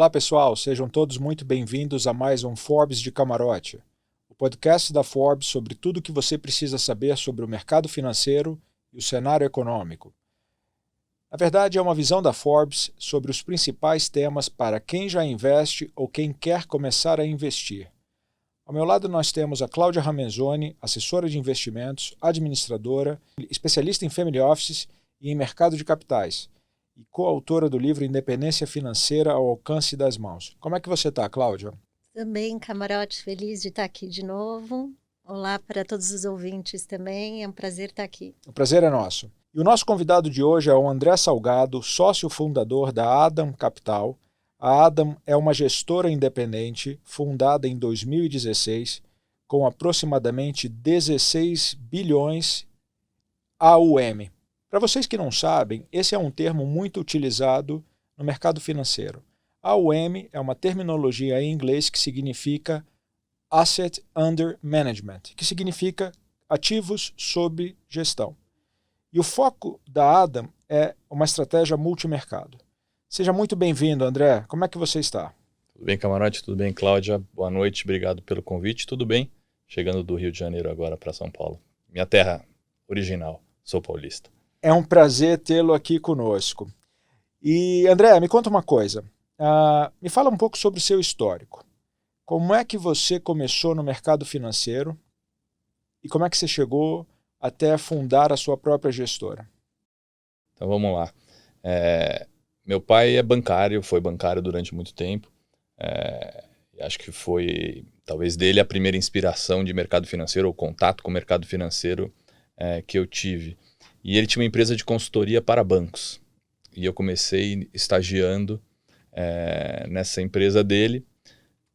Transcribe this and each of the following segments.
Olá pessoal, sejam todos muito bem-vindos a mais um Forbes de Camarote, o podcast da Forbes sobre tudo o que você precisa saber sobre o mercado financeiro e o cenário econômico. Na verdade, é uma visão da Forbes sobre os principais temas para quem já investe ou quem quer começar a investir. Ao meu lado nós temos a Cláudia Ramenzoni, assessora de investimentos, administradora, especialista em family offices e em mercado de capitais, e coautora do livro Independência Financeira ao Alcance das Mãos. Como é que você está, Cláudia? Também, Camarote, feliz de estar aqui de novo. Olá para todos os ouvintes também, é um prazer estar aqui. O prazer é nosso. E o nosso convidado de hoje é o André Salgado, sócio fundador da Adam Capital. A Adam é uma gestora independente fundada em 2016 com aproximadamente 16 bilhões AUM. Para vocês que não sabem, esse é um termo muito utilizado no mercado financeiro. AUM é uma terminologia em inglês que significa Asset Under Management, que significa ativos sob gestão. E o foco da Adam é uma estratégia multimercado. Seja muito bem-vindo, André. Como é que você está? Tudo bem, Camarote? Tudo bem, Cláudia? Boa noite, obrigado pelo convite. Tudo bem? Chegando do Rio de Janeiro agora para São Paulo. Minha terra original, sou paulista. É um prazer tê-lo aqui conosco. E, André, me conta uma coisa. Me fala um pouco sobre o seu histórico. Como é que você começou no mercado financeiro e como é que você chegou até fundar a sua própria gestora? Então vamos lá. Meu pai é bancário, foi bancário durante muito tempo. Acho que foi, talvez, dele a primeira inspiração de mercado financeiro, ou contato com o mercado financeiro que eu tive. E ele tinha uma empresa de consultoria para bancos. E eu comecei estagiando nessa empresa dele.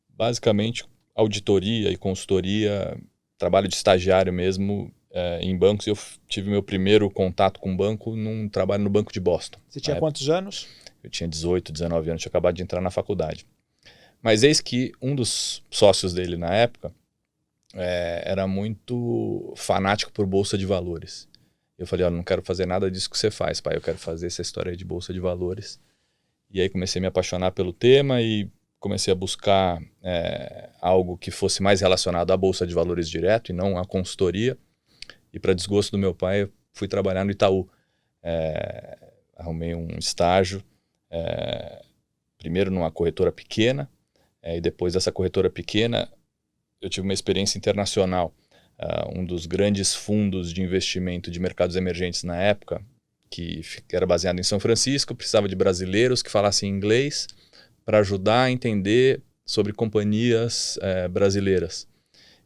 Basicamente, auditoria e consultoria, trabalho de estagiário mesmo em bancos. Eu tive meu primeiro contato com banco num trabalho no Banco de Boston. Você tinha quantos anos? Eu tinha 18, 19 anos, tinha acabado de entrar na faculdade. Mas eis que um dos sócios dele na época era muito fanático por Bolsa de Valores. Eu falei, não quero fazer nada disso que você faz, pai. Eu quero fazer essa história aí de Bolsa de Valores. E aí comecei a me apaixonar pelo tema e comecei a buscar algo que fosse mais relacionado à Bolsa de Valores direto e não à consultoria. E para desgosto do meu pai, eu fui trabalhar no Itaú. Arrumei um estágio, primeiro numa corretora pequena, e depois dessa corretora pequena, eu tive uma experiência internacional. Um dos grandes fundos de investimento de mercados emergentes na época, que era baseado em São Francisco, precisava de brasileiros que falassem inglês para ajudar a entender sobre companhias brasileiras.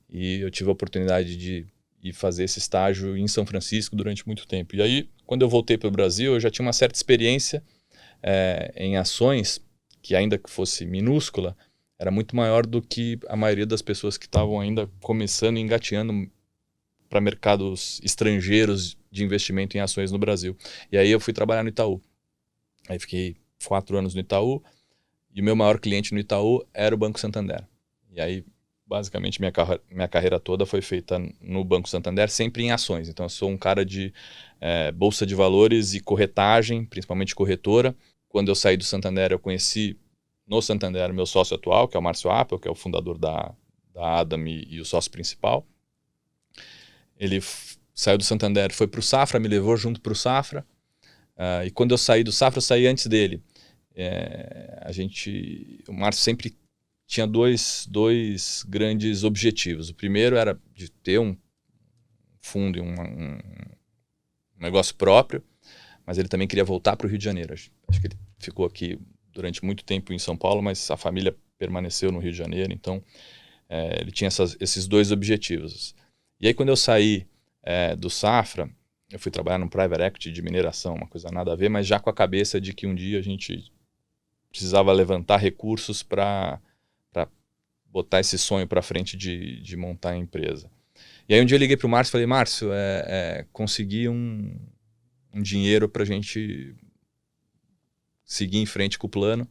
E eu tive a oportunidade de ir fazer esse estágio em São Francisco durante muito tempo. E aí, quando eu voltei para o Brasil, eu já tinha uma certa experiência em ações, que ainda que fosse minúscula, era muito maior do que a maioria das pessoas que estavam ainda começando e engateando para mercados estrangeiros de investimento em ações no Brasil. E aí eu fui trabalhar no Itaú. Aí fiquei 4 anos no Itaú e o meu maior cliente no Itaú era o Banco Santander. E aí, basicamente, minha carreira toda foi feita no Banco Santander, sempre em ações. Então eu sou um cara de Bolsa de Valores e corretagem, principalmente corretora. Quando eu saí do Santander, eu conheci no Santander meu sócio atual, que é o Márcio Appel, que é o fundador da Adam e o sócio principal. Ele saiu do Santander, foi para o Safra, me levou junto para o Safra. E quando eu saí do Safra, eu saí antes dele. O Márcio sempre tinha dois grandes objetivos. O primeiro era de ter um fundo e um negócio próprio, mas ele também queria voltar para o Rio de Janeiro. Acho que ele ficou aqui durante muito tempo em São Paulo, mas a família permaneceu no Rio de Janeiro, então ele tinha esses dois objetivos. E aí quando eu saí do Safra, eu fui trabalhar num private equity de mineração, uma coisa nada a ver, mas já com a cabeça de que um dia a gente precisava levantar recursos para botar esse sonho para frente de montar a empresa. E aí um dia eu liguei para o Márcio e falei, Márcio, consegui um dinheiro para a gente seguir em frente com o plano.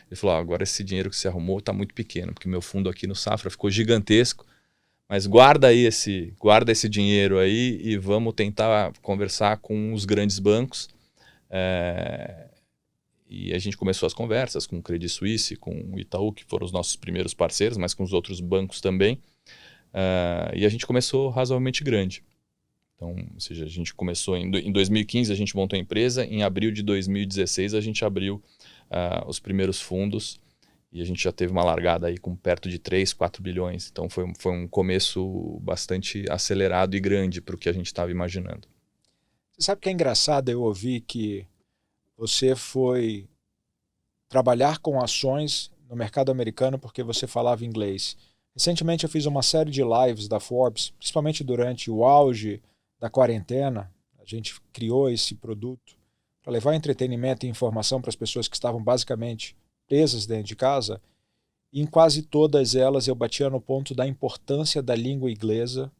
Ele falou, agora esse dinheiro que você arrumou está muito pequeno, porque meu fundo aqui no Safra ficou gigantesco, mas guarda esse dinheiro aí e vamos tentar conversar com os grandes bancos E a gente começou as conversas com o Credit Suisse, com o Itaú, que foram os nossos primeiros parceiros, mas com os outros bancos também. E a gente começou razoavelmente grande. Então, ou seja, a gente começou em 2015, a gente montou a empresa. Em abril de 2016, a gente abriu os primeiros fundos. E a gente já teve uma largada aí com perto de 3, 4 bilhões. Então, foi um começo bastante acelerado e grande para o que a gente estava imaginando. Você sabe que é engraçado eu ouvir que você foi trabalhar com ações no mercado americano porque você falava inglês. Recentemente eu fiz uma série de lives da Forbes, principalmente durante o auge da quarentena. A gente criou esse produto para levar entretenimento e informação para as pessoas que estavam basicamente presas dentro de casa. E em quase todas elas eu batia no ponto da importância da língua inglesa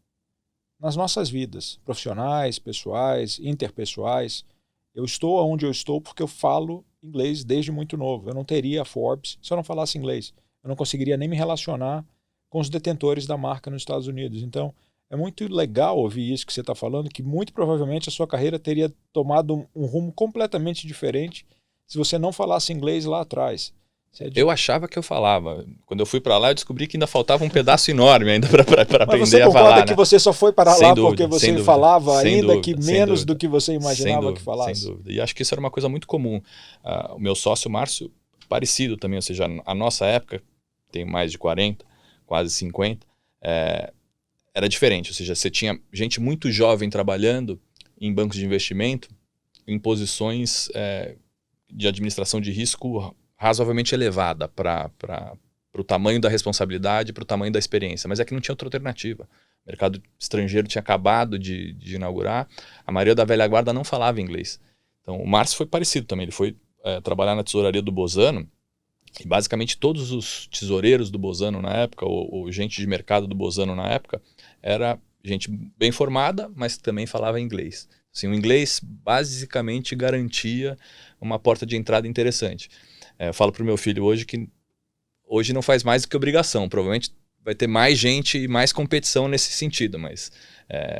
nas nossas vidas, profissionais, pessoais, interpessoais. Eu estou onde eu estou porque eu falo inglês desde muito novo. Eu não teria a Forbes se eu não falasse inglês. Eu não conseguiria nem me relacionar com os detentores da marca nos Estados Unidos. Então, é muito legal ouvir isso que você está falando, que muito provavelmente a sua carreira teria tomado um rumo completamente diferente se você não falasse inglês lá atrás. Eu achava que eu falava. Quando eu fui para lá, eu descobri que ainda faltava um pedaço enorme ainda para aprender a falar. Mas você concorda que você só foi para lá porque você dúvida, falava ainda que menos do que você imaginava que falasse? Sem dúvida. E acho que isso era uma coisa muito comum. O meu sócio, Márcio, parecido também. Ou seja, a nossa época, tem mais de 40, quase 50, era diferente. Ou seja, você tinha gente muito jovem trabalhando em bancos de investimento, em posições de administração de risco razoavelmente elevada para o tamanho da responsabilidade, para o tamanho da experiência. Mas é que não tinha outra alternativa. O mercado estrangeiro tinha acabado de inaugurar, a maioria da velha guarda não falava inglês. Então o Márcio foi parecido também, ele foi trabalhar na tesouraria do Bozano, e basicamente todos os tesoureiros do Bozano na época, ou gente de mercado do Bozano na época, era gente bem formada, mas que também falava inglês. Assim, o inglês basicamente garantia uma porta de entrada interessante. Eu falo para o meu filho hoje que hoje não faz mais do que obrigação. Provavelmente vai ter mais gente e mais competição nesse sentido, mas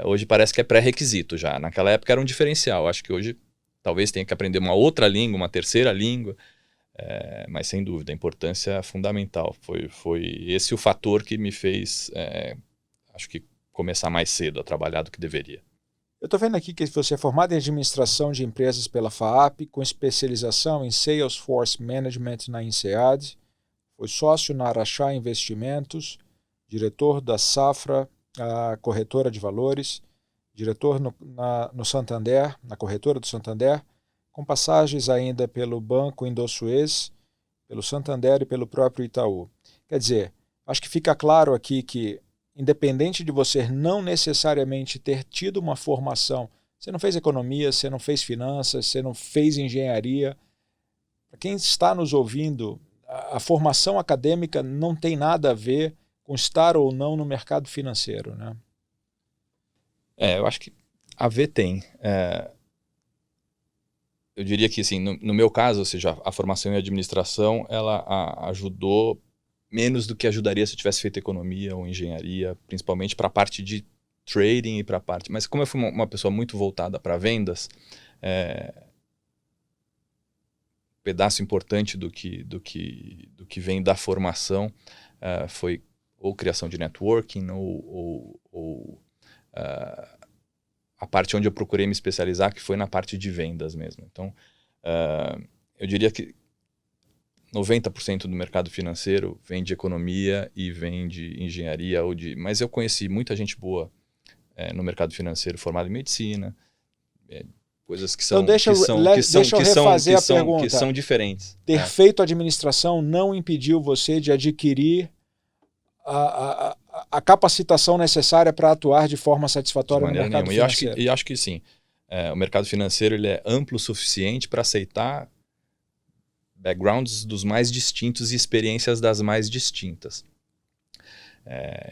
hoje parece que é pré-requisito já. Naquela época era um diferencial. Acho que hoje talvez tenha que aprender uma outra língua, uma terceira língua, mas sem dúvida, a importância é fundamental. Foi esse o fator que me fez, acho que, começar mais cedo a trabalhar do que deveria. Eu estou vendo aqui que você é formado em administração de empresas pela FAAP, com especialização em Salesforce Management na INSEAD, foi sócio na Araxá Investimentos, diretor da Safra, a corretora de valores, diretor no Santander, na corretora do Santander, com passagens ainda pelo Banco Indosuez, pelo Santander e pelo próprio Itaú. Quer dizer, acho que fica claro aqui que, independente de você não necessariamente ter tido uma formação, você não fez economia, você não fez finanças, você não fez engenharia. Para quem está nos ouvindo, a formação acadêmica não tem nada a ver com estar ou não no mercado financeiro, né? Eu acho que a ver tem. Eu diria que, assim, no meu caso, ou seja, a formação em administração, ela ajudou menos do que ajudaria se eu tivesse feito economia ou engenharia, principalmente para a parte de trading e para a parte... Mas como eu fui uma pessoa muito voltada para vendas, um pedaço importante do que vem da formação foi ou criação de networking ou a parte onde eu procurei me especializar, que foi na parte de vendas mesmo. Então, eu diria que 90% do mercado financeiro vem de economia e vem de engenharia. Mas eu conheci muita gente boa no mercado financeiro, formada em medicina, coisas que são, então, que são diferentes. Ter feito administração não impediu você de adquirir a capacitação necessária para atuar de forma satisfatória no mercado financeiro. E acho que sim. O mercado financeiro ele é amplo o suficiente para aceitar backgrounds dos mais distintos e experiências das mais distintas.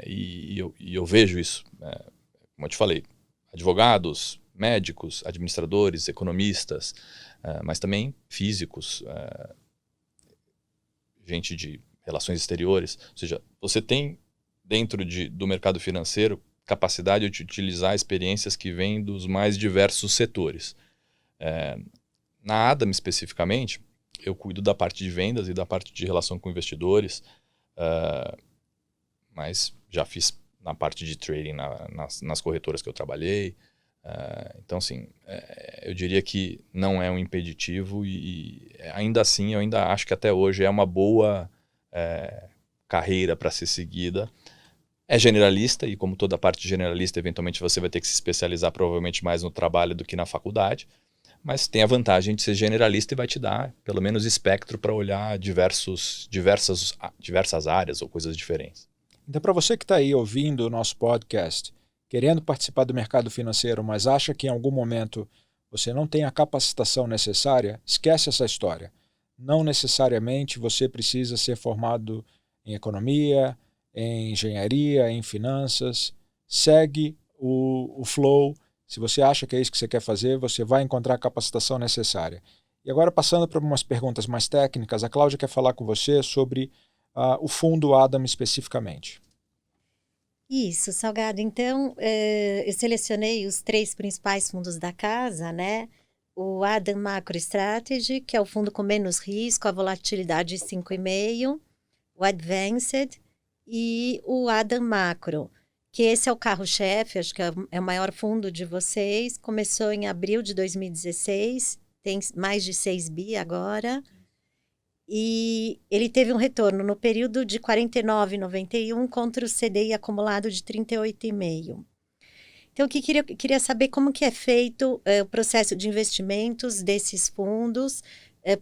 E eu vejo isso, como eu te falei, advogados, médicos, administradores, economistas, mas também físicos, gente de relações exteriores. Ou seja, você tem dentro do mercado financeiro capacidade de utilizar experiências que vêm dos mais diversos setores. Na Adam especificamente, eu cuido da parte de vendas e da parte de relação com investidores, mas já fiz na parte de trading nas corretoras que eu trabalhei. Então, assim, eu diria que não é um impeditivo e ainda assim eu ainda acho que até hoje é uma boa carreira para ser seguida. É generalista e como toda parte generalista, eventualmente você vai ter que se especializar provavelmente mais no trabalho do que na faculdade, mas tem a vantagem de ser generalista e vai te dar pelo menos espectro para olhar diversas áreas ou coisas diferentes. Então, para você que está aí ouvindo o nosso podcast, querendo participar do mercado financeiro, mas acha que em algum momento você não tem a capacitação necessária, esquece essa história. Não necessariamente você precisa ser formado em economia, em engenharia, em finanças. Segue o flow. Se você acha que é isso que você quer fazer, você vai encontrar a capacitação necessária. E agora, passando para umas perguntas mais técnicas, a Cláudia quer falar com você sobre o fundo Adam especificamente. Isso, Salgado. Então, eu selecionei os 3 principais fundos da casa, né? O Adam Macro Strategy, que é o fundo com menos risco, a volatilidade de 5,5%, o Advanced e o Adam Macro, que esse é o carro-chefe, acho que é o maior fundo de vocês. Começou em abril de 2016, tem mais de 6 bi agora. E ele teve um retorno no período de 49,91 contra o CDI acumulado de 38,5. Então, eu queria saber como que é feito o processo de investimentos desses fundos.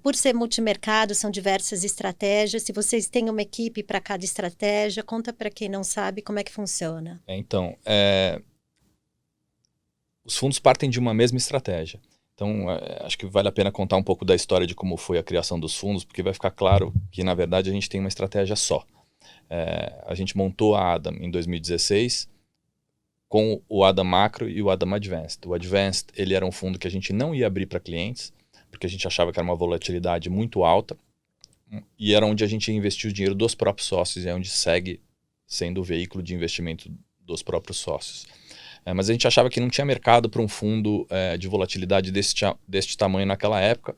Por ser multimercado, são diversas estratégias. Se vocês têm uma equipe para cada estratégia, conta para quem não sabe como é que funciona. Então, os fundos partem de uma mesma estratégia. Então, acho que vale a pena contar um pouco da história de como foi a criação dos fundos, porque vai ficar claro que, na verdade, a gente tem uma estratégia só. A gente montou a Adam em 2016 com o Adam Macro e o Adam Advanced. O Advanced ele era um fundo que a gente não ia abrir para clientes, porque a gente achava que era uma volatilidade muito alta, e era onde a gente ia investir o dinheiro dos próprios sócios, e é onde segue sendo o veículo de investimento dos próprios sócios. Mas a gente achava que não tinha mercado para um fundo de volatilidade deste tamanho naquela época.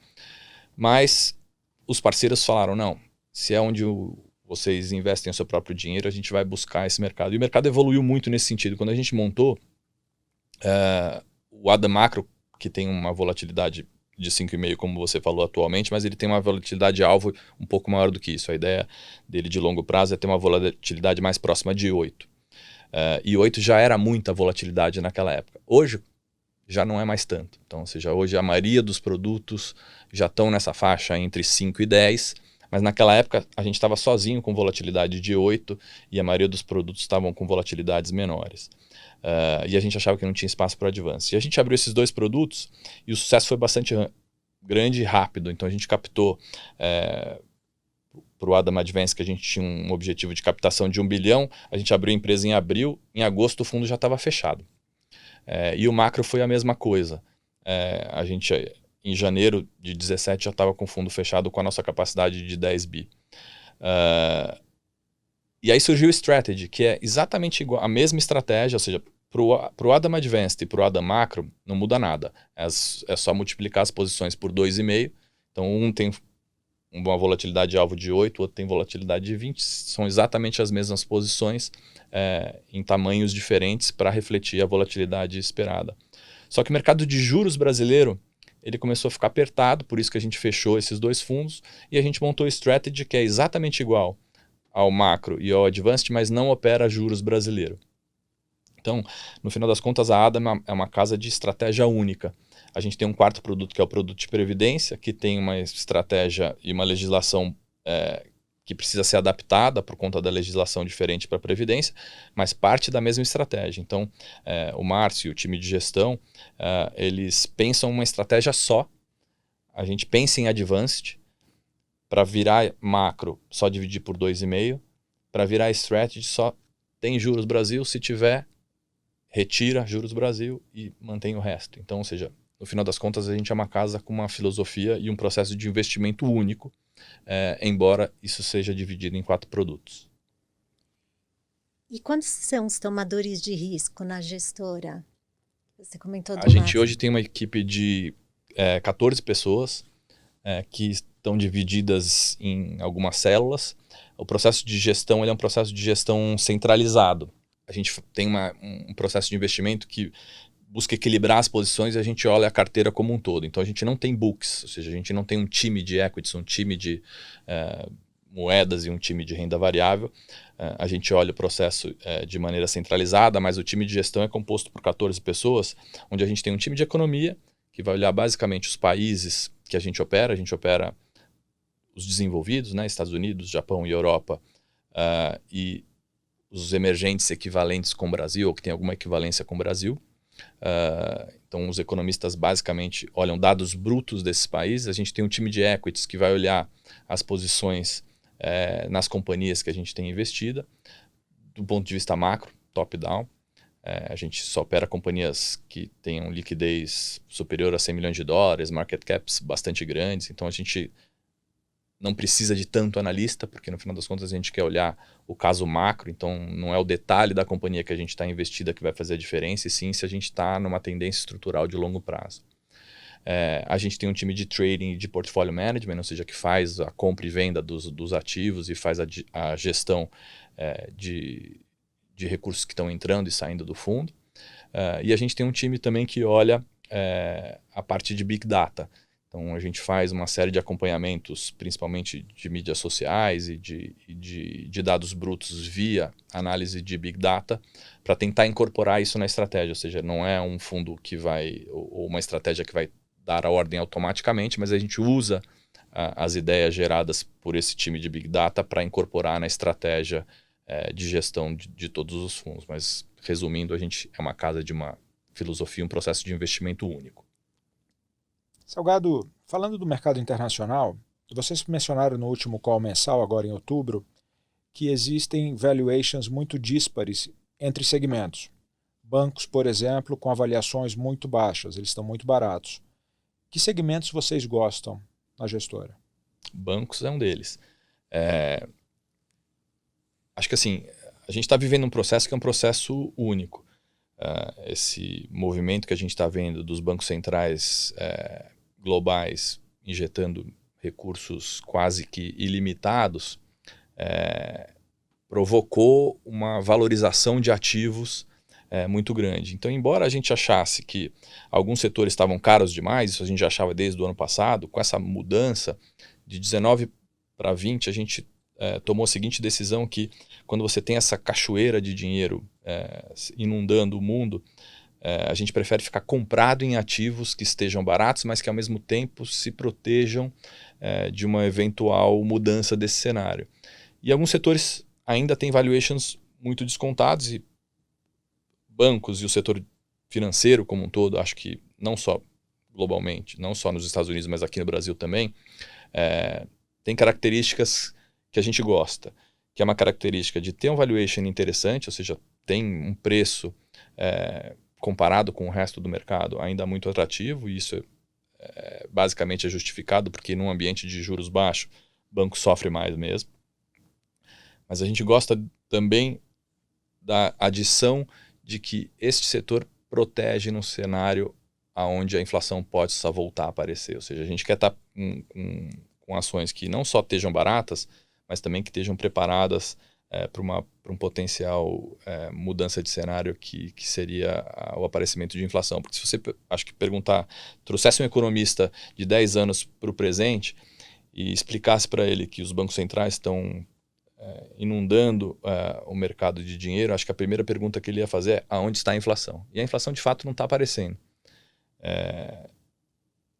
Mas os parceiros falaram, não, se é onde vocês investem o seu próprio dinheiro, a gente vai buscar esse mercado. E o mercado evoluiu muito nesse sentido. Quando a gente montou o Adam Macro, que tem uma volatilidade de 5,5, como você falou atualmente, mas ele tem uma volatilidade alvo um pouco maior do que isso. A ideia dele de longo prazo é ter uma volatilidade mais próxima de 8. E 8 já era muita volatilidade naquela época. Hoje já não é mais tanto. Então, ou seja, hoje a maioria dos produtos já estão nessa faixa entre 5 e 10, mas naquela época a gente estava sozinho com volatilidade de 8 e a maioria dos produtos estavam com volatilidades menores. E a gente achava que não tinha espaço para Advance. E a gente abriu esses 2 produtos e o sucesso foi bastante grande e rápido. Então a gente captou para o Adam Advance, que a gente tinha um objetivo de captação de 1 bilhão, a gente abriu a empresa em abril, em agosto o fundo já estava fechado. E o Macro foi a mesma coisa. A gente, em janeiro de 17, já estava com o fundo fechado com a nossa capacidade de 10 bi. E aí surgiu o Strategy, que é exatamente igual, a mesma estratégia, ou seja, para o Adam Advanced e para o Adam Macro não muda nada. É só multiplicar as posições por 2,5. Então um tem uma volatilidade de alvo de 8, o outro tem volatilidade de 20. São exatamente as mesmas posições em tamanhos diferentes para refletir a volatilidade esperada. Só que o mercado de juros brasileiro ele começou a ficar apertado, por isso que a gente fechou esses 2 fundos e a gente montou o Strategy, que é exatamente igual ao Macro e ao Advanced, mas não opera juros brasileiro. Então, no final das contas, a Adam é uma casa de estratégia única. A gente tem um 4º produto, que é o produto de previdência, que tem uma estratégia e uma legislação que precisa ser adaptada por conta da legislação diferente para a previdência, mas parte da mesma estratégia. Então, o Márcio e o time de gestão, eles pensam uma estratégia só. A gente pensa em Advanced. Para virar Macro, só dividir por 2,5. Para virar Strategy, só tem Juros Brasil. Se tiver, retira Juros Brasil e mantém o resto. Então, ou seja, no final das contas, a gente é uma casa com uma filosofia e um processo de investimento único, embora isso seja dividido em 4 produtos. E quantos são os tomadores de risco na gestora? Você comentou do A gente Márcio. hoje tem uma equipe de 14 pessoas que estão divididas em algumas células. O processo de gestão ele é um processo de gestão centralizado. A gente tem um processo de investimento que busca equilibrar as posições e a gente olha a carteira como um todo. Então a gente não tem books, ou seja, a gente não tem um time de equities, um time de moedas e um time de renda variável. A gente olha o processo de maneira centralizada, mas o time de gestão é composto por 14 pessoas, onde a gente tem um time de economia, que vai olhar basicamente os países que a gente opera os desenvolvidos, né, Estados Unidos, Japão e Europa, e os emergentes equivalentes com o Brasil, ou que tem alguma equivalência com o Brasil. Então os economistas basicamente olham dados brutos desses países. A gente tem um time de equities que vai olhar as posições nas companhias que a gente tem investida, do ponto de vista macro, top-down. A gente só opera companhias que tenham liquidez superior a 100 milhões de dólares, market caps bastante grandes, então a gente não precisa de tanto analista, porque no final das contas a gente quer olhar o caso macro, então não é o detalhe da companhia que a gente está investida que vai fazer a diferença, e sim se a gente está numa tendência estrutural de longo prazo. A gente tem um time de trading e de portfólio management, ou seja, que faz a compra e venda dos ativos e faz a gestão de recursos que estão entrando e saindo do fundo. E a gente tem um time também que olha a parte de Big Data. Então a gente faz uma série de acompanhamentos, principalmente de mídias sociais e de dados brutos via análise de Big Data, para tentar incorporar isso na estratégia. Ou seja, não é um fundo que vai, ou uma estratégia que vai dar a ordem automaticamente, mas a gente usa as ideias geradas por esse time de Big Data para incorporar na estratégia de gestão de todos os fundos. Mas, resumindo, a gente é uma casa de uma filosofia, um processo de investimento único. Salgado, falando do mercado internacional, vocês mencionaram no último call mensal, agora em outubro, que existem valuations muito díspares entre segmentos. Bancos, por exemplo, com avaliações muito baixas, eles estão muito baratos. Que segmentos vocês gostam na gestora? Bancos é um deles. Acho que assim, a gente está vivendo um processo que é um processo único. Esse movimento que a gente está vendo dos bancos centrais globais injetando recursos quase que ilimitados provocou uma valorização de ativos muito grande. Então, embora a gente achasse que alguns setores estavam caros demais, isso a gente já achava desde o ano passado, com essa mudança de 19 para 20, a gente tomou a seguinte decisão, que quando você tem essa cachoeira de dinheiro inundando o mundo, a gente prefere ficar comprado em ativos que estejam baratos, mas que ao mesmo tempo se protejam de uma eventual mudança desse cenário. E alguns setores ainda têm valuations muito descontados, e bancos e o setor financeiro como um todo, acho que não só globalmente, não só nos Estados Unidos, mas aqui no Brasil também, tem características que a gente gosta, que é uma característica de ter um valuation interessante, ou seja, tem um preço comparado com o resto do mercado ainda muito atrativo, e isso basicamente é justificado porque num ambiente de juros baixos, o banco sofre mais mesmo. Mas a gente gosta também da adição de que este setor protege num cenário onde a inflação pode só voltar a aparecer. Ou seja, a gente quer estar com ações que não só estejam baratas, mas também que estejam preparadas para um potencial mudança de cenário que seria o aparecimento de inflação. Porque se você, acho que trouxesse um economista de 10 anos para o presente e explicasse para ele que os bancos centrais estão inundando o mercado de dinheiro, acho que a primeira pergunta que ele ia fazer é: aonde está a inflação? E a inflação de fato não está aparecendo.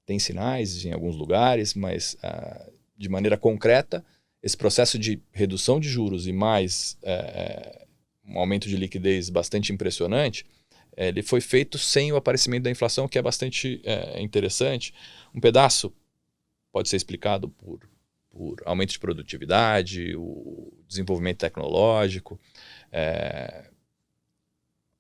Tem sinais em alguns lugares, mas de maneira concreta, esse processo de redução de juros e mais um aumento de liquidez bastante impressionante, ele foi feito sem o aparecimento da inflação, que é bastante interessante. Um pedaço pode ser explicado por aumento de produtividade, o desenvolvimento tecnológico,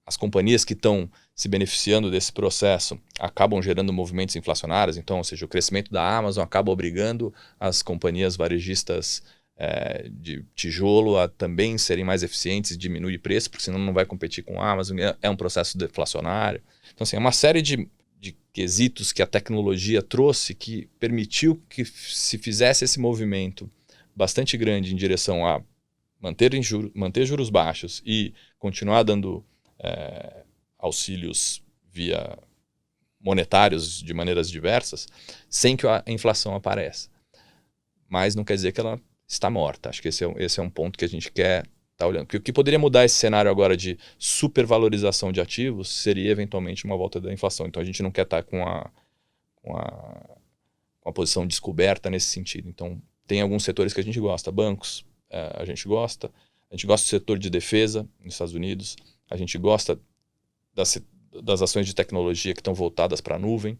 as companhias que estão se beneficiando desse processo acabam gerando movimentos inflacionários, então, ou seja, o crescimento da Amazon acaba obrigando as companhias varejistas de tijolo a também serem mais eficientes e diminuir preço, porque senão não vai competir com a Amazon, é um processo deflacionário. Então, assim, é uma série de de quesitos que a tecnologia trouxe que permitiu que se fizesse esse movimento bastante grande em direção a manter juros baixos e continuar dando auxílios via monetários de maneiras diversas, sem que a inflação apareça. Mas não quer dizer que ela está morta. Acho que esse é um ponto que a gente quer estar olhando. Porque o que poderia mudar esse cenário agora de supervalorização de ativos seria eventualmente uma volta da inflação. Então a gente não quer estar com a posição descoberta nesse sentido. Então tem alguns setores que a gente gosta. Bancos, a gente gosta. A gente gosta do setor de defesa nos Estados Unidos. A gente gosta das ações de tecnologia que estão voltadas para a nuvem.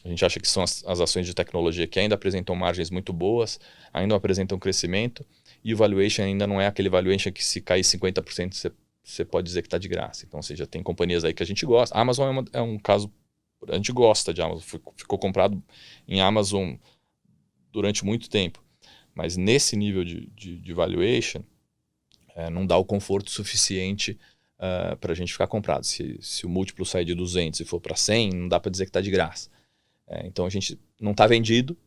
A gente acha que são as ações de tecnologia que ainda apresentam margens muito boas, ainda apresentam crescimento, e o valuation ainda não é aquele valuation que se cair 50% você pode dizer que está de graça. Então, ou seja, tem companhias aí que a gente gosta. A Amazon é um caso, a gente gosta de Amazon, ficou comprado em Amazon durante muito tempo. Mas nesse nível de valuation, não dá o conforto suficiente para a gente ficar comprado. Se o múltiplo sair de 200 e for para 100, não dá para dizer que está de graça. Então a gente não está vendido,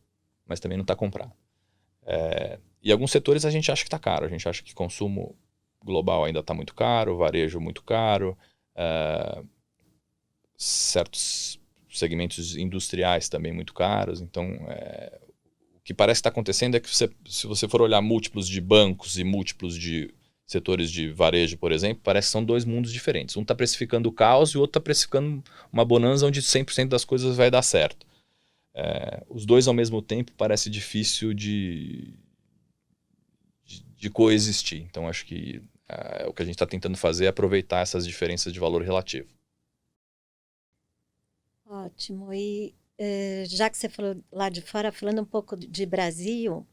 mas também não está comprado. E alguns setores a gente acha que está caro. A gente acha que consumo global ainda está muito caro, varejo muito caro, certos segmentos industriais também muito caros. Então o que parece estar acontecendo é que se você for olhar múltiplos de bancos e múltiplos de setores de varejo, por exemplo, parece que são dois mundos diferentes. Um está precificando o caos e o outro está precificando uma bonança onde 100% das coisas vai dar certo. Os dois ao mesmo tempo parece difícil de coexistir. Então acho que o que a gente está tentando fazer é aproveitar essas diferenças de valor relativo. Ótimo. E já que você falou lá de fora, falando um pouco de Brasil,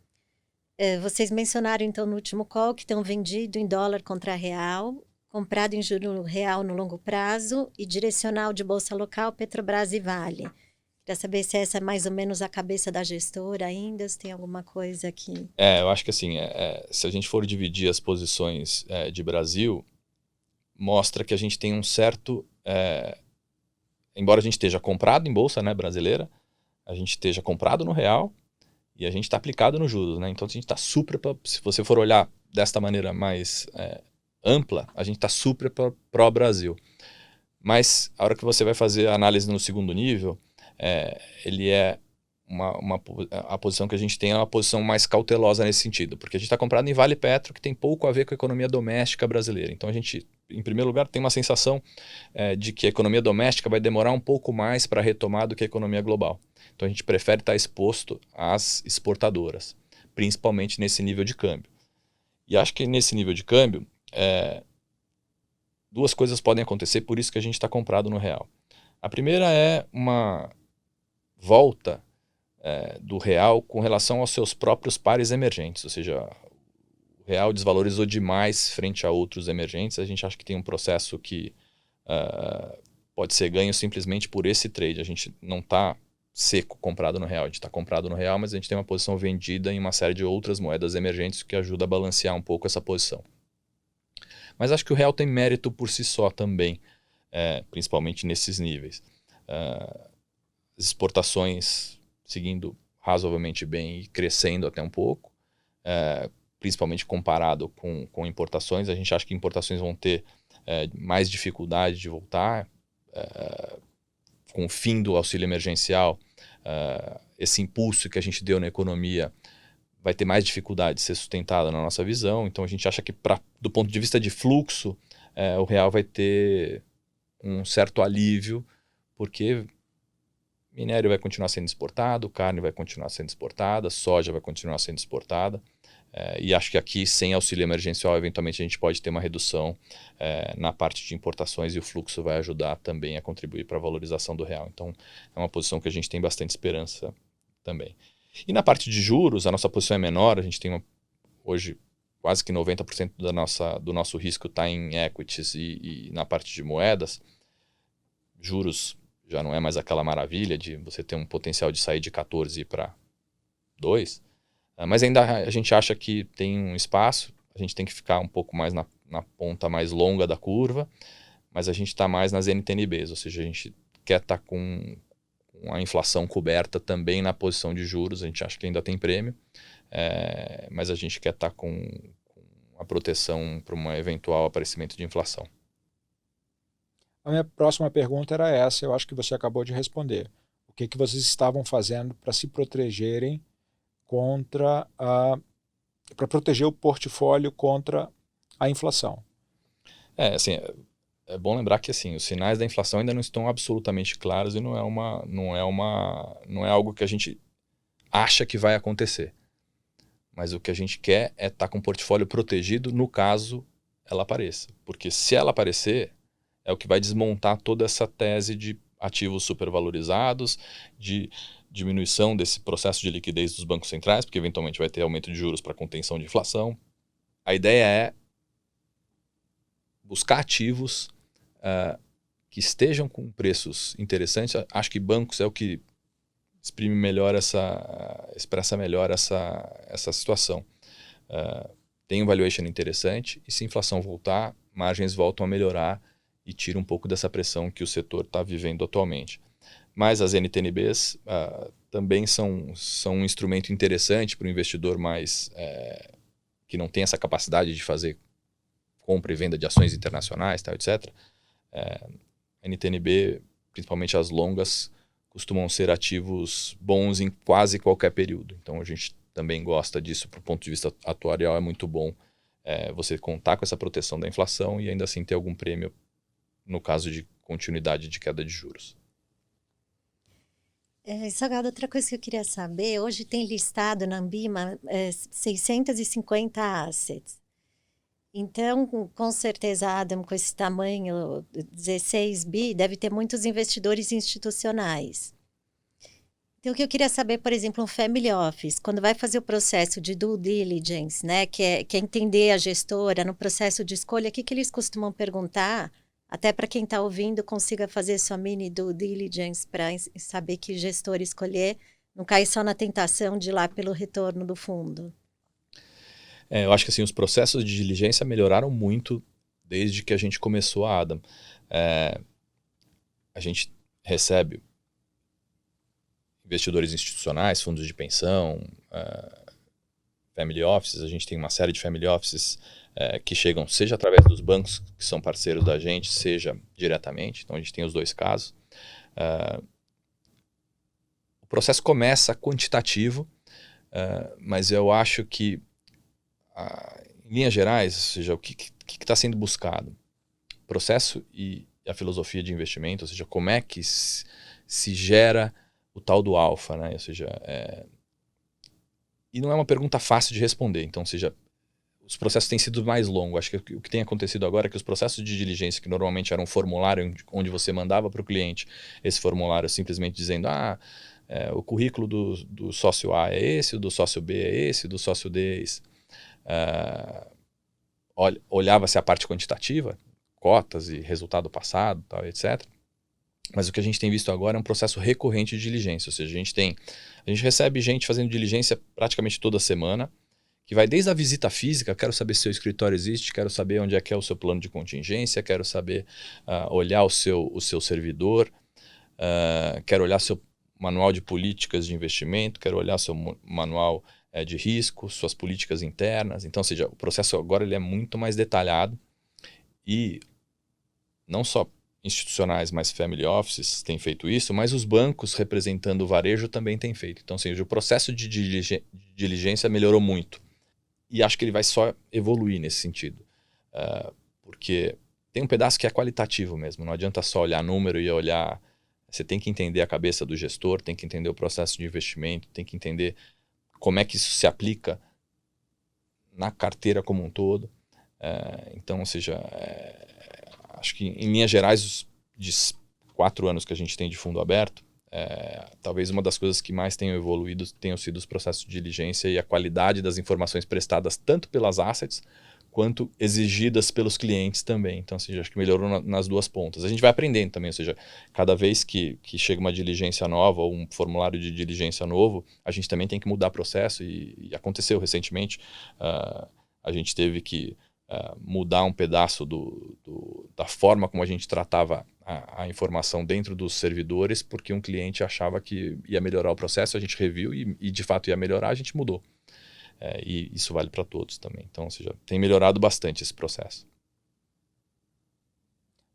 vocês mencionaram então no último call que estão vendido em dólar contra real, comprado em juro real no longo prazo e direcional de bolsa local, Petrobras e Vale. Queria saber se essa é mais ou menos a cabeça da gestora ainda, se tem alguma coisa aqui. Eu acho que assim, se a gente for dividir as posições de Brasil, mostra que a gente tem um certo... embora a gente esteja comprado em bolsa, né, brasileira, a gente esteja comprado no real e a gente está aplicado nos juros. Né? Então a gente está super... Se você for olhar desta maneira mais ampla, a gente está super pró-Brasil. Mas a hora que você vai fazer a análise no segundo nível... ele é a posição que a gente tem é uma posição mais cautelosa nesse sentido, porque a gente está comprado em Vale Petro, que tem pouco a ver com a economia doméstica brasileira. Então a gente, em primeiro lugar, tem uma sensação de que a economia doméstica vai demorar um pouco mais para retomar do que a economia global. Então a gente prefere estar exposto às exportadoras, principalmente nesse nível de câmbio. E acho que nesse nível de câmbio, duas coisas podem acontecer, por isso que a gente está comprado no real. A primeira é uma volta do real com relação aos seus próprios pares emergentes, ou seja, o real desvalorizou demais frente a outros emergentes. A gente acha que tem um processo que pode ser ganho simplesmente por esse trade. A gente não está seco comprado no real, a gente está comprado no real, mas a gente tem uma posição vendida em uma série de outras moedas emergentes que ajuda a balancear um pouco essa posição. Mas acho que o real tem mérito por si só também, principalmente nesses níveis. As exportações seguindo razoavelmente bem e crescendo até um pouco, principalmente comparado com importações. A gente acha que importações vão ter mais dificuldade de voltar. Com o fim do auxílio emergencial, esse impulso que a gente deu na economia vai ter mais dificuldade de ser sustentada na nossa visão. Então a gente acha que, do ponto de vista de fluxo, o real vai ter um certo alívio, porque minério vai continuar sendo exportado, carne vai continuar sendo exportada, soja vai continuar sendo exportada. E acho que aqui, sem auxílio emergencial, eventualmente a gente pode ter uma redução na parte de importações, e o fluxo vai ajudar também a contribuir para a valorização do real. Então é uma posição que a gente tem bastante esperança também. E na parte de juros, a nossa posição é menor. A gente tem hoje quase que 90% do nosso risco está em equities e na parte de moedas. Juros já não é mais aquela maravilha de você ter um potencial de sair de 14 para 2, mas ainda a gente acha que tem um espaço. A gente tem que ficar um pouco mais na ponta mais longa da curva, mas a gente está mais nas NTNBs, ou seja, a gente quer estar com a inflação coberta também na posição de juros. A gente acha que ainda tem prêmio, mas a gente quer estar com a proteção para um eventual aparecimento de inflação. A minha próxima pergunta era essa, eu acho que você acabou de responder. O que vocês estavam fazendo para se protegerem para proteger o portfólio contra a inflação? Assim, é bom lembrar que assim, os sinais da inflação ainda não estão absolutamente claros e não é algo que a gente acha que vai acontecer. Mas o que a gente quer é estar com o portfólio protegido no caso ela apareça. Porque se ela aparecer, é o que vai desmontar toda essa tese de ativos supervalorizados, de diminuição desse processo de liquidez dos bancos centrais, porque eventualmente vai ter aumento de juros para contenção de inflação. A ideia é buscar ativos que estejam com preços interessantes. Acho que bancos é o que expressa melhor essa situação. Tem um valuation interessante e se a inflação voltar, margens voltam a melhorar e tira um pouco dessa pressão que o setor está vivendo atualmente. Mas as NTNBs também são um instrumento interessante para o investidor mais que não tem essa capacidade de fazer compra e venda de ações internacionais, tal, etc. NTNB, principalmente as longas, costumam ser ativos bons em quase qualquer período. Então a gente também gosta disso, do ponto de vista atuarial é muito bom você contar com essa proteção da inflação e ainda assim ter algum prêmio no caso de continuidade de queda de juros. Salgado, outra coisa que eu queria saber, hoje tem listado na Ambima 650 assets. Então, com certeza, Adam, com esse tamanho, 16 bi, deve ter muitos investidores institucionais. Então, o que eu queria saber, por exemplo, um family office, quando vai fazer o processo de due diligence, né, que é entender a gestora no processo de escolha, o que eles costumam perguntar, até para quem está ouvindo consiga fazer sua mini due diligence para saber que gestor escolher, não cair só na tentação de ir lá pelo retorno do fundo. Eu acho que assim, os processos de diligência melhoraram muito desde que a gente começou a Adam. A gente recebe investidores institucionais, fundos de pensão, family offices. A gente tem uma série de family offices que chegam seja através dos bancos que são parceiros da gente, seja diretamente. Então a gente tem os dois casos. O processo começa quantitativo, mas eu acho que em linhas gerais, ou seja, o que está sendo buscado? O processo e a filosofia de investimento, ou seja, como é que se gera o tal do alfa, né? Ou seja, e não é uma pergunta fácil de responder. Então, ou seja, os processos têm sido mais longos. Acho que o que tem acontecido agora é que os processos de diligência, que normalmente era um formulário onde você mandava para o cliente esse formulário simplesmente dizendo o currículo do sócio A é esse, o do sócio B é esse, o do sócio D é esse. Olhava-se a parte quantitativa, cotas e resultado passado, tal, etc. Mas o que a gente tem visto agora é um processo recorrente de diligência, ou seja, a gente recebe gente fazendo diligência praticamente toda semana, que vai desde a visita física, quero saber se seu escritório existe, quero saber onde é que é o seu plano de contingência, quero saber olhar o seu servidor, quero olhar seu manual de políticas de investimento, quero olhar seu manual de risco, suas políticas internas. Então, ou seja, o processo agora ele é muito mais detalhado e não só institucionais, mas family offices têm feito isso, mas os bancos representando o varejo também têm feito. Então, ou seja, o processo de diligência melhorou muito e acho que ele vai só evoluir nesse sentido, porque tem um pedaço que é qualitativo mesmo, não adianta só olhar número e olhar, você tem que entender a cabeça do gestor, tem que entender o processo de investimento, tem que entender como é que isso se aplica na carteira como um todo. Então, ou seja, acho que em linhas gerais, de 4 anos que a gente tem de fundo aberto, talvez uma das coisas que mais tenham evoluído tenham sido os processos de diligência e a qualidade das informações prestadas tanto pelas assets quanto exigidas pelos clientes também. Então, ou seja, acho que melhorou nas duas pontas. A gente vai aprendendo também, ou seja, cada vez que chega uma diligência nova ou um formulário de diligência novo, a gente também tem que mudar o processo e aconteceu recentemente. A gente teve que mudar um pedaço da forma como a gente tratava a informação dentro dos servidores, porque um cliente achava que ia melhorar o processo, a gente reviu e de fato ia melhorar, a gente mudou. E isso vale para todos também. Então, ou seja, tem melhorado bastante esse processo.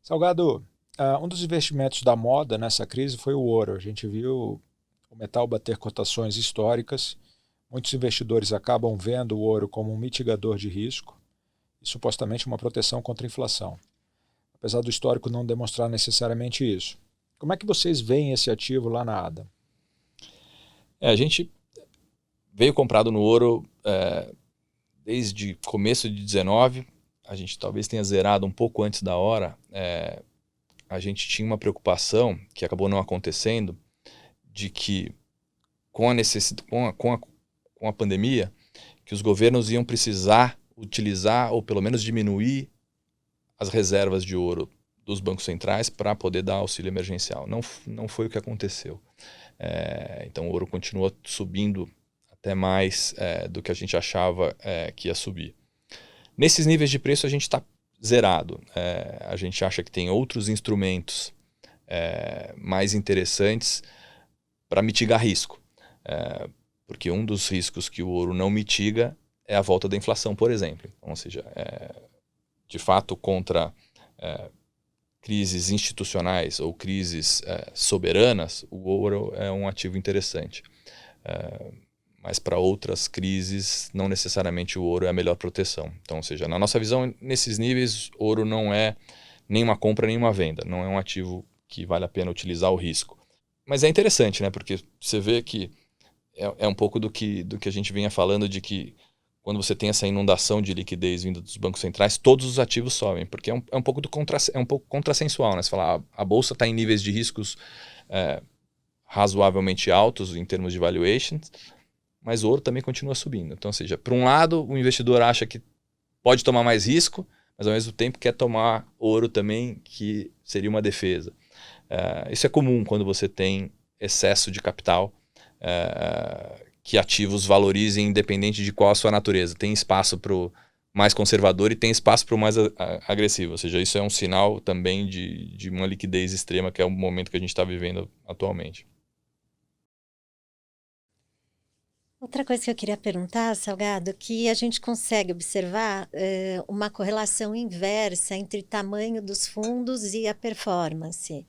Salgado, um dos investimentos da moda nessa crise foi o ouro. A gente viu o metal bater cotações históricas. Muitos investidores acabam vendo o ouro como um mitigador de risco e supostamente uma proteção contra a inflação, apesar do histórico não demonstrar necessariamente isso. Como é que vocês veem esse ativo lá na Adam? A gente veio comprado no ouro desde começo de 19, a gente talvez tenha zerado um pouco antes da hora. A gente tinha uma preocupação, que acabou não acontecendo, de que com a pandemia, que os governos iam precisar utilizar ou pelo menos diminuir as reservas de ouro dos bancos centrais para poder dar auxílio emergencial. Não foi o que aconteceu. Então o ouro continua subindo até mais do que a gente achava que ia subir. Nesses níveis de preço a gente está zerado. A gente acha que tem outros instrumentos mais interessantes para mitigar risco. Porque um dos riscos que o ouro não mitiga é a volta da inflação, por exemplo. Então, ou seja, de fato, contra crises institucionais ou crises soberanas, o ouro é um ativo interessante. Mas para outras crises, não necessariamente o ouro é a melhor proteção. Então, ou seja, na nossa visão, nesses níveis, ouro não é nem uma compra nem uma venda. Não é um ativo que vale a pena utilizar o risco. Mas é interessante, né? Porque você vê que é um pouco do que a gente vinha falando, de que quando você tem essa inundação de liquidez vinda dos bancos centrais, todos os ativos sobem, porque é um pouco contrassensual, né? Você fala, a bolsa está em níveis de riscos razoavelmente altos em termos de valuations, mas o ouro também continua subindo. Então, ou seja, por um lado, o investidor acha que pode tomar mais risco, mas ao mesmo tempo quer tomar ouro também, que seria uma defesa. Isso é comum quando você tem excesso de capital, que ativos valorizem independente de qual a sua natureza. Tem espaço para o mais conservador e tem espaço para o mais agressivo. Ou seja, isso é um sinal também de uma liquidez extrema, que é o momento que a gente está vivendo atualmente. Outra coisa que eu queria perguntar, Salgado, que a gente consegue observar uma correlação inversa entre o tamanho dos fundos e a performance.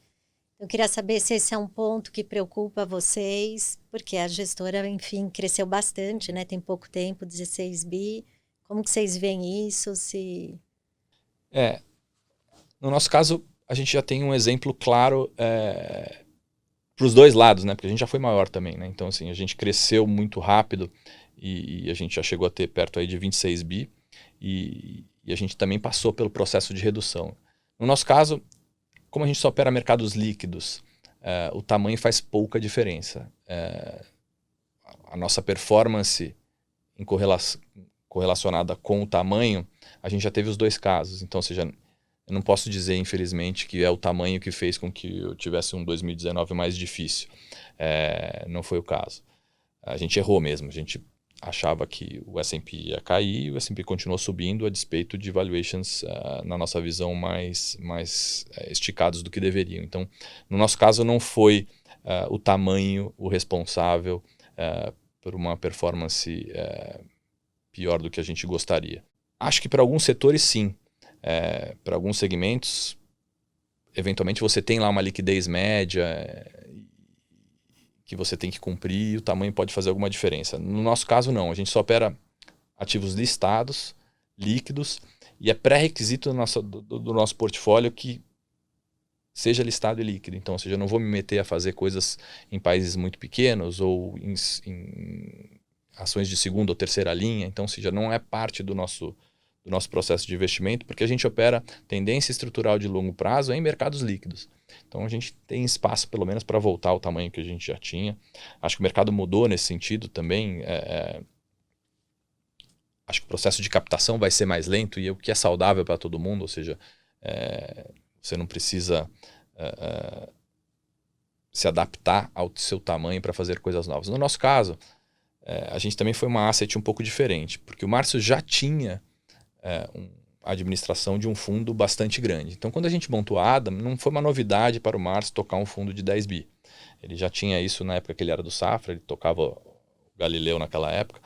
Eu queria saber se esse é um ponto que preocupa vocês, porque a gestora, enfim, cresceu bastante, né? Tem pouco tempo, 16 bi. Como que vocês veem isso? No nosso caso, a gente já tem um exemplo claro para os dois lados, né? Porque a gente já foi maior também, né? Então, assim, a gente cresceu muito rápido e a gente já chegou a ter perto aí de 26 bi e a gente também passou pelo processo de redução. No nosso caso, como a gente só opera mercados líquidos, o tamanho faz pouca diferença. A nossa performance correlacionada com o tamanho, a gente já teve os dois casos. Então, ou seja, eu não posso dizer, infelizmente, que é o tamanho que fez com que eu tivesse um 2019 mais difícil. Não foi o caso. A gente errou mesmo. A gente achava que o S&P ia cair e o S&P continuou subindo a despeito de valuations, na nossa visão, mais esticados do que deveriam. Então, no nosso caso, não foi o tamanho o responsável por uma performance pior do que a gente gostaria. Acho que para alguns setores, sim. Para alguns segmentos, eventualmente você tem lá uma liquidez média que você tem que cumprir e o tamanho pode fazer alguma diferença. No nosso caso, não. A gente só opera ativos listados, líquidos, e é pré-requisito do nosso portfólio que seja listado e líquido. Então, ou seja, eu não vou me meter a fazer coisas em países muito pequenos ou em ações de segunda ou terceira linha. Então, ou seja, não é parte do nosso processo de investimento, porque a gente opera tendência estrutural de longo prazo em mercados líquidos. Então a gente tem espaço pelo menos para voltar ao tamanho que a gente já tinha. Acho que o mercado mudou nesse sentido também. Acho que o processo de captação vai ser mais lento e o que é saudável para todo mundo, ou seja, você não precisa se adaptar ao seu tamanho para fazer coisas novas. No nosso caso, a gente também foi uma asset um pouco diferente, porque o Márcio já tinha a administração de um fundo bastante grande. Então, quando a gente montou a Adam, não foi uma novidade para o Márcio tocar um fundo de 10 bi. Ele já tinha isso na época que ele era do Safra, ele tocava o Galileu naquela época,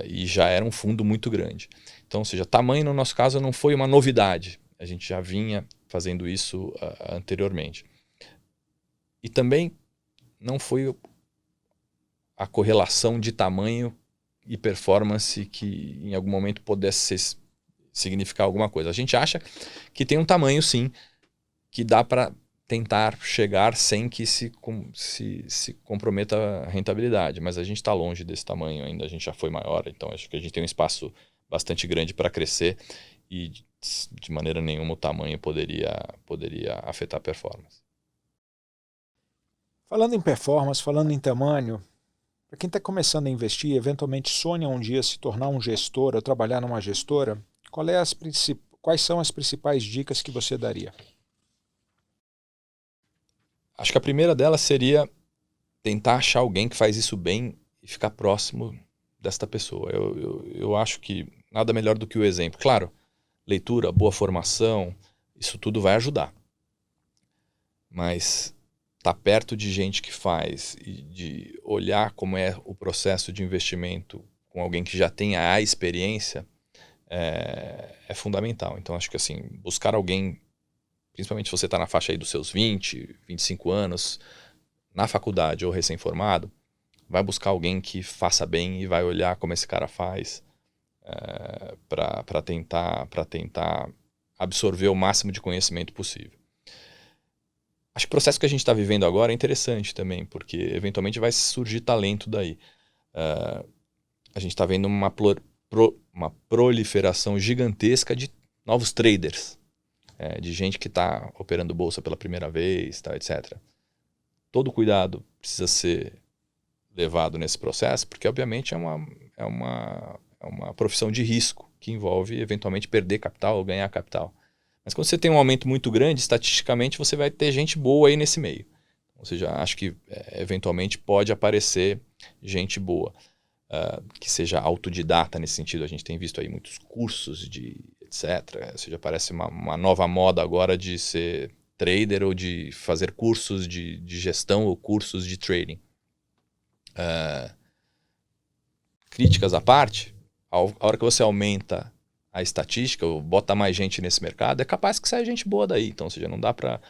e já era um fundo muito grande. Então, ou seja, tamanho no nosso caso não foi uma novidade. A gente já vinha fazendo isso anteriormente. E também não foi a correlação de tamanho e performance que em algum momento pudesse significar alguma coisa. A gente acha que tem um tamanho, sim, que dá para tentar chegar sem que se comprometa a rentabilidade. Mas a gente está longe desse tamanho ainda, a gente já foi maior, então acho que a gente tem um espaço bastante grande para crescer e de maneira nenhuma o tamanho poderia afetar a performance. Falando em performance, falando em tamanho, para quem está começando a investir, eventualmente sonha um dia se tornar um gestor ou trabalhar numa gestora, quais são as principais dicas que você daria? Acho que a primeira delas seria tentar achar alguém que faz isso bem e ficar próximo desta pessoa. Eu acho que nada melhor do que o exemplo. Claro, leitura, boa formação, isso tudo vai ajudar. Mas estar perto de gente que faz e de olhar como é o processo de investimento com alguém que já tenha a experiência é fundamental. Então, acho que assim, buscar alguém, principalmente se você está na faixa aí dos seus 20, 25 anos, na faculdade ou recém-formado, vai buscar alguém que faça bem e vai olhar como esse cara faz para tentar absorver o máximo de conhecimento possível. Acho que o processo que a gente está vivendo agora é interessante também, porque eventualmente vai surgir talento daí. A gente está vendo uma proliferação gigantesca de novos traders, de gente que está operando bolsa pela primeira vez, tá, etc. Todo cuidado precisa ser levado nesse processo, porque obviamente é uma profissão de risco que envolve eventualmente perder capital ou ganhar capital. Mas quando você tem um aumento muito grande, estatisticamente você vai ter gente boa aí nesse meio. Ou seja, acho que eventualmente pode aparecer gente boa, que seja autodidata nesse sentido. A gente tem visto aí muitos cursos de etc. Ou seja, parece uma nova moda agora de ser trader ou de fazer cursos de gestão ou cursos de trading. Críticas à parte, a hora que você aumenta a estatística, ou bota mais gente nesse mercado, é capaz que saia gente boa daí. Então, ou seja, não dá para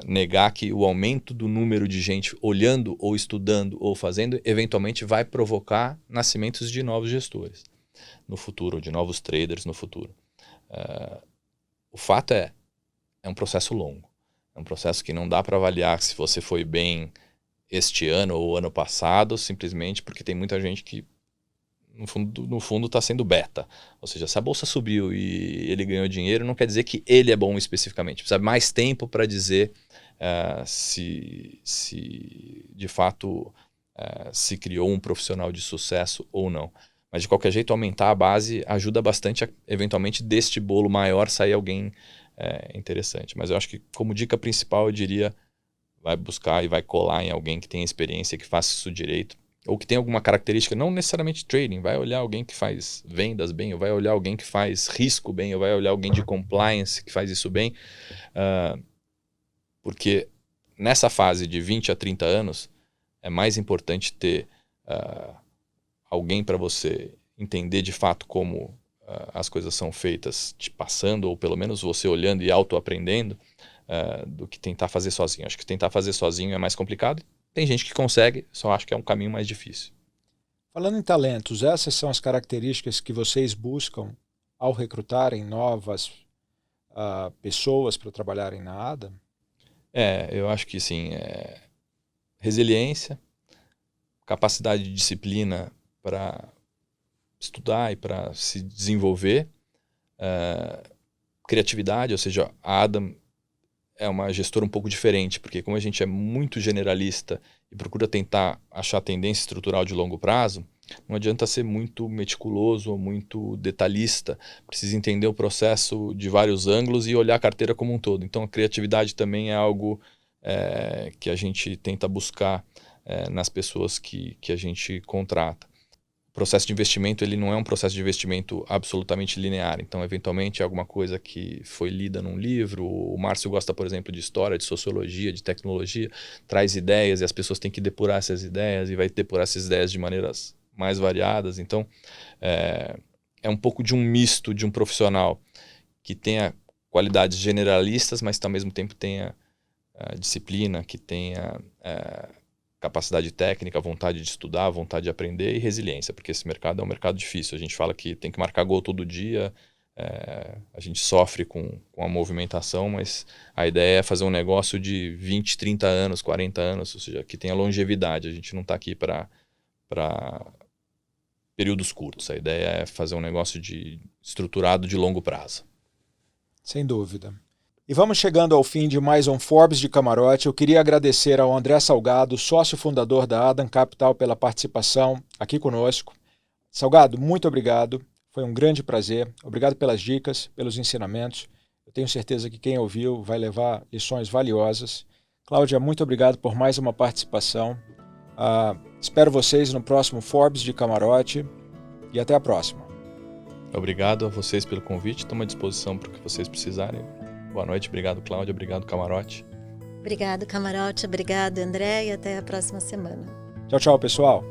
negar que o aumento do número de gente olhando ou estudando ou fazendo eventualmente vai provocar nascimentos de novos gestores no futuro, ou de novos traders no futuro. O fato é um processo longo. É um processo que não dá para avaliar se você foi bem este ano ou ano passado, simplesmente porque tem muita gente que no fundo está sendo beta. Ou seja, se a bolsa subiu e ele ganhou dinheiro, não quer dizer que ele é bom especificamente. Precisa mais tempo para dizer se de fato se criou um profissional de sucesso ou não. Mas de qualquer jeito, aumentar a base ajuda bastante a, eventualmente, deste bolo maior sair alguém interessante. Mas eu acho que, como dica principal, eu diria, vai buscar e vai colar em alguém que tenha experiência, que faça isso direito, ou que tenha alguma característica, não necessariamente trading, vai olhar alguém que faz vendas bem, ou vai olhar alguém que faz risco bem, ou vai olhar alguém de compliance que faz isso bem, porque nessa fase de 20 a 30 anos, é mais importante ter alguém para você entender de fato como as coisas são feitas te passando, ou pelo menos você olhando e autoaprendendo, do que tentar fazer sozinho. Acho que tentar fazer sozinho é mais complicado. Tem gente que consegue, só acho que é um caminho mais difícil. Falando em talentos, essas são as características que vocês buscam ao recrutarem novas pessoas para trabalharem na Adam? Eu acho que sim. Resiliência, capacidade de disciplina para estudar e para se desenvolver, criatividade, ou seja, a Adam é uma gestora um pouco diferente, porque como a gente é muito generalista e procura tentar achar tendência estrutural de longo prazo, não adianta ser muito meticuloso ou muito detalhista, precisa entender o processo de vários ângulos e olhar a carteira como um todo. Então a criatividade também é algo que a gente tenta buscar nas pessoas que a gente contrata. processo de investimento ele não é um processo de investimento absolutamente linear. Então, eventualmente, é alguma coisa que foi lida num livro. O Márcio gosta, por exemplo, de história, de sociologia, de tecnologia, traz ideias e as pessoas têm que depurar essas ideias e vai depurar essas ideias de maneiras mais variadas. Então, é um pouco de um misto de um profissional que tenha qualidades generalistas, mas que ao mesmo tempo tenha disciplina, que tenha capacidade técnica, vontade de estudar, vontade de aprender e resiliência, porque esse mercado é um mercado difícil. A gente fala que tem que marcar gol todo dia, a gente sofre com a movimentação, mas a ideia é fazer um negócio de 20, 30 anos, 40 anos, ou seja, que tenha longevidade. A gente não está aqui para períodos curtos. A ideia é fazer um negócio estruturado de longo prazo. Sem dúvida. E vamos chegando ao fim de mais um Forbes de Camarote. Eu queria agradecer ao André Salgado, sócio fundador da Adam Capital, pela participação aqui conosco. Salgado, muito obrigado. Foi um grande prazer. Obrigado pelas dicas, pelos ensinamentos. Eu tenho certeza que quem ouviu vai levar lições valiosas. Cláudia, muito obrigado por mais uma participação. Espero vocês no próximo Forbes de Camarote e até a próxima. Obrigado a vocês pelo convite. Estou à disposição para o que vocês precisarem. Boa noite, obrigado Cláudia, obrigado Camarote. Obrigado Camarote, obrigado André e até a próxima semana. Tchau, tchau, pessoal.